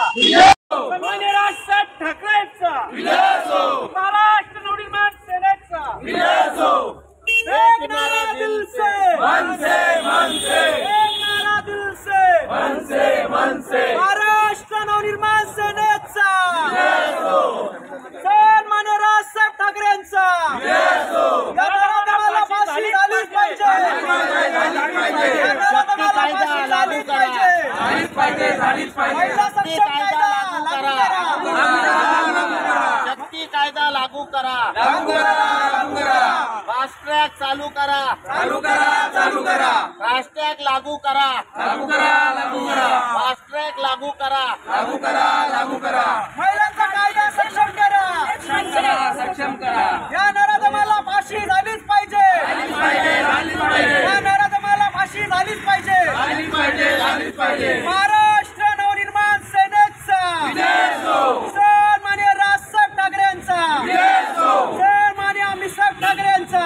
सन्माननीय राजसाहेब ठाकरेंचा महाराष्ट्र नवनिर्माण सेनेचा एक नारा दिल से मन से एक नारा दिल से मन से महाराष्ट्र नवनिर्माण सेनेचा सन्माननीय राजसाहेब ठाकरेंचा मला फाशी झालीच पाहिजे शक्ती कायदा लागू करा फास्ट ट्रॅक चालू करा फास्ट ट्रॅक लागू करा फास्ट ट्रॅक लागू करा महिलांचा कायदा सक्षम करा या नराधमाला फाशी झालीच पाहिजे या नराधमाला फाशी झालीच पाहिजे महाराष्ट्र नवनिर्माण सेनेचा सन्माननीय राजसाहेब ठाकरेंचा सन्माननीय अमितसाहेब ठाकरेंचा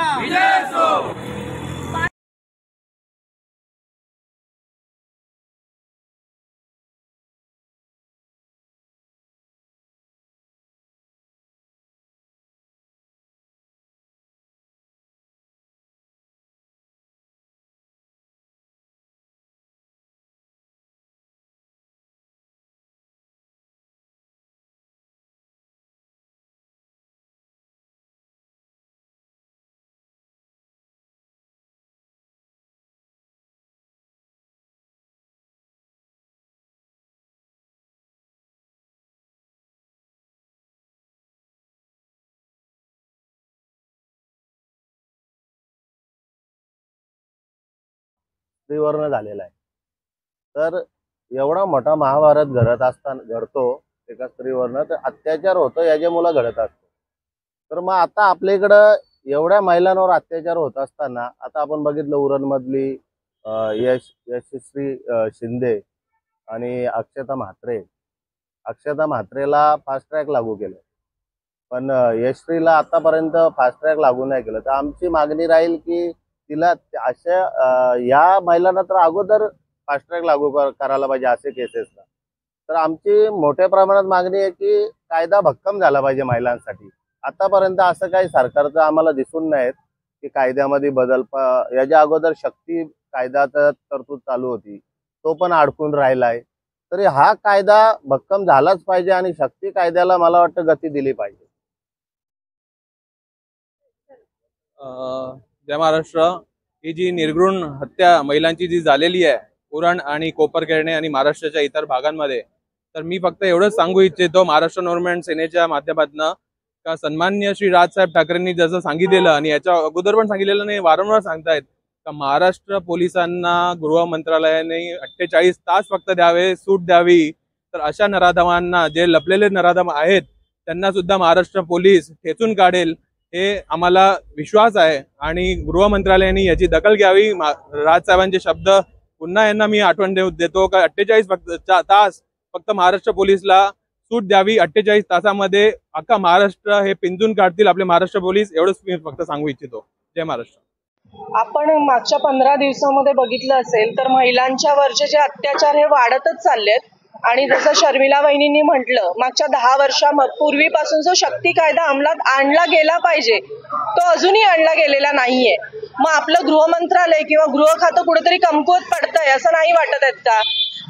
स्त्रीवरनं झालेला आहे। तर एवढा मोठा महाभारत घडतो एका स्त्रीवरनं, तर अत्याचार होतो याच्या मुलं घडत असतो। तर मग आता आपल्या इकडं एवढ्या महिलांवर अत्याचार होत असताना आता आपण बघितलं उरणमधली यशश्री शिंदे आणि अक्षता म्हात्रेला फास्ट ट्रॅक लागू केलं, पण यशश्रीला आतापर्यंत फास्ट ट्रॅक लागू नाही केलं। तर आमची मागणी राहील की तिला अशा या महिलांना तर अगोदर फास्ट ट्रॅक लागू करायला पाहिजे असे केसेसला। तर आमची मोठ्या प्रमाणात मागणी आहे की कायदा भक्कम झाला पाहिजे महिलांसाठी। आतापर्यंत असं काही सरकारचं आम्हाला दिसून नाही की कायद्यामध्ये बदल। याच्या अगोदर शक्ती कायद्याचा तरतूद चालू होती, तो पण अडकून राहिलाय। तरी हा कायदा भक्कम झालाच पाहिजे आणि शक्ती कायद्याला मला वाटतं गती दिली पाहिजे। जय महाराष्ट्र। ही जी निर्घृण हत्या महिलांची जी झालेली आहे उरण आणि कोपरखेरणे आणि महाराष्ट्राच्या इतर भागांमध्ये, तर मी फक्त एवढंच सांगू इच्छितो महाराष्ट्र नवनिर्माण सेनेच्या माध्यमातून का सन्माननीय श्री राजसाहेब ठाकरेंनी जसं सांगितलेलं आणि याच्या अगोदर पण सांगितलेलं नाही, वारंवार सांगतायत का महाराष्ट्र पोलिसांना गृह मंत्रालयाने 48 तास फक्त द्यावे, सूट द्यावी। तर अशा नराधमांना, जे लपलेले नराधम आहेत त्यांना सुद्धा महाराष्ट्र पोलीस ठेचून काढेल हे आम्हाला विश्वास आहे आणि गृह मंत्रालयाने याची दखल घ्यावी। राजसाहेबांचे शब्द पुन्हा यांना मी आठवण देतो का 48 तास फक्त महाराष्ट्र पोलीसला सूट द्यावी। 48 तासामध्ये अख्खा महाराष्ट्र हे पिंजून काढतील आपले महाराष्ट्र पोलीस, एवढंच मी फक्त सांगू इच्छितो। जय महाराष्ट्र। आपण मागच्या 15 दिवसांमध्ये बघितलं असेल तर महिलांच्या वरचे जे अत्याचार हे वाढतच चाललेत आणि जसं शर्मिला वहिनींनी म्हटलं मागच्या 10 वर्षापूर्वीपासून जो शक्ती कायदा अंमलात आणला गेला पाहिजे तो अजूनही आणला गेलेला नाहीये। मग आपलं गृह मंत्रालय किंवा गृह खातं कुठेतरी कमकुवत पडतंय असं नाही वाटत आहेत का?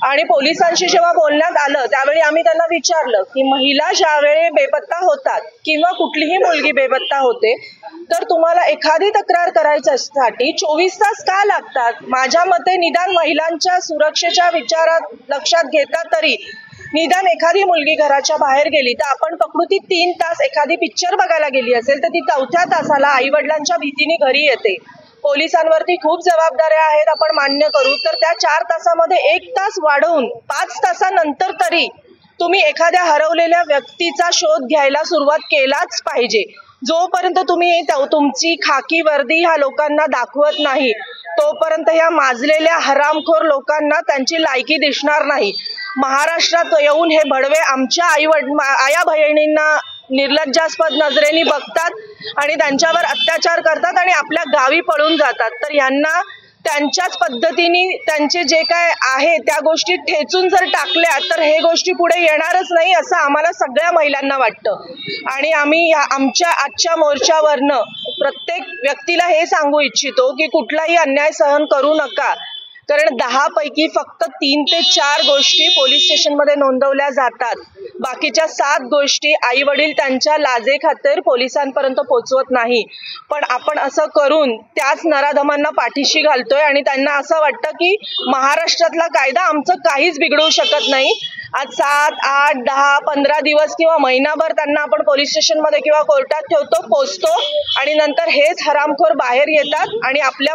आणि पोलिसांशी जेव्हा बोलण्यात आलं त्यावेळी आम्ही त्यांना विचारलं की महिला ज्यावेळी बेपत्ता होतात किंवा कुठलीही मुलगी बेपत्ता होते तर तुम्हाला एखादी तक्रार करायसाठी 24 तास का लागतात? माझ्या मते निदान महिलांच्या सुरक्षेच्या विचारात लक्षात घेता तरी निदान एखादी मुलगी घराच्या बाहेर गेली तर आपण पकडू ती 3 तास एखादी पिक्चर बघायला गेली असेल तर ती 4थ्या तासाला आईवडिलांच्या भीतीने घरी येते। पोलिसांवरती खूप जबाबदाऱ्या आहेत आपण मान्य करू, तर त्या 4 तासामध्ये 1 तास वाढवून 5 तासानंतर तरी तुम्ही एखाद्या हरवलेल्या व्यक्तीचा शोध घ्यायला सुरुवात केलाच पाहिजे। जोपर्यंत तुम्ही तुमची खाकी वर्दी ह्या लोकांना दाखवत नाही तोपर्यंत ह्या माजलेल्या हरामखोर लोकांना त्यांची लायकी दिसणार नाही। महाराष्ट्रात येऊन हे भडवे आमच्या आया बहिणींना निर्लज्जास्पद नजरेने बघतात आणि त्यांच्यावर अत्याचार करतात आणि आपल्या गावी पळून जातात। तर यांना त्यांच्याच पद्धतीने त्यांचे जे काय आहे त्या गोष्टी ठेचून जर टाकल्या तर हे गोष्टी पुढे येणारच नाही असं आम्हाला सगळ्या महिलांना वाटतं. आणि आम्ही आमच्या आजच्या मोर्चावरनं प्रत्येक व्यक्तीला हे सांगू इच्छितो की कुठलाही अन्याय सहन करू नका. कारण 10 पैकी फक्त 3 ते 4 गोष्टी पोलीस स्टेशनमध्ये नोंदवल्या जातात. बाकीच्या 7 गोष्टी आई वडील त्यांच्या लाजेखातर पोलिसांपर्यंत पोहोचवत नाही. पण आपण असं करून त्याच नराधमांना पाठीशी घालतोय आणि त्यांना असं वाटतं की महाराष्ट्रातला कायदा आमचं काहीच बिघडवू शकत नाही. आज 7, 8, 10, 15 दिवस किंवा महिनाभर त्यांना आपण पोलीस स्टेशनमध्ये किंवा कोर्टात ठेवतो, पोचतो आणि नंतर हेच हरामखोर बाहेर येतात आणि आपल्या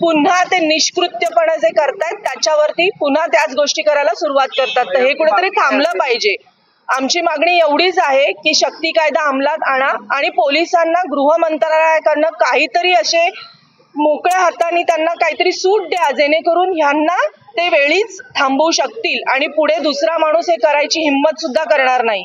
पुन्हा ते निष्कृत्यपणे जे करतायत त्याच्यावरती पुन्हा त्याच गोष्टी करायला सुरुवात करतात. तर हे कुठेतरी थांबलं पाहिजे. आमची मागणी एवढीच आहे की शक्ती कायदा अंमलात आणा आणि पोलिसांना गृह मंत्रालयाकडनं काहीतरी असे मोकळ्या हाताने त्यांना काहीतरी सूट द्या जेणेकरून ह्यांना ते वेळीच थांबवू शकतील आणि पुढे दुसरा माणूस हे करायची हिंमत सुद्धा करणार नाही.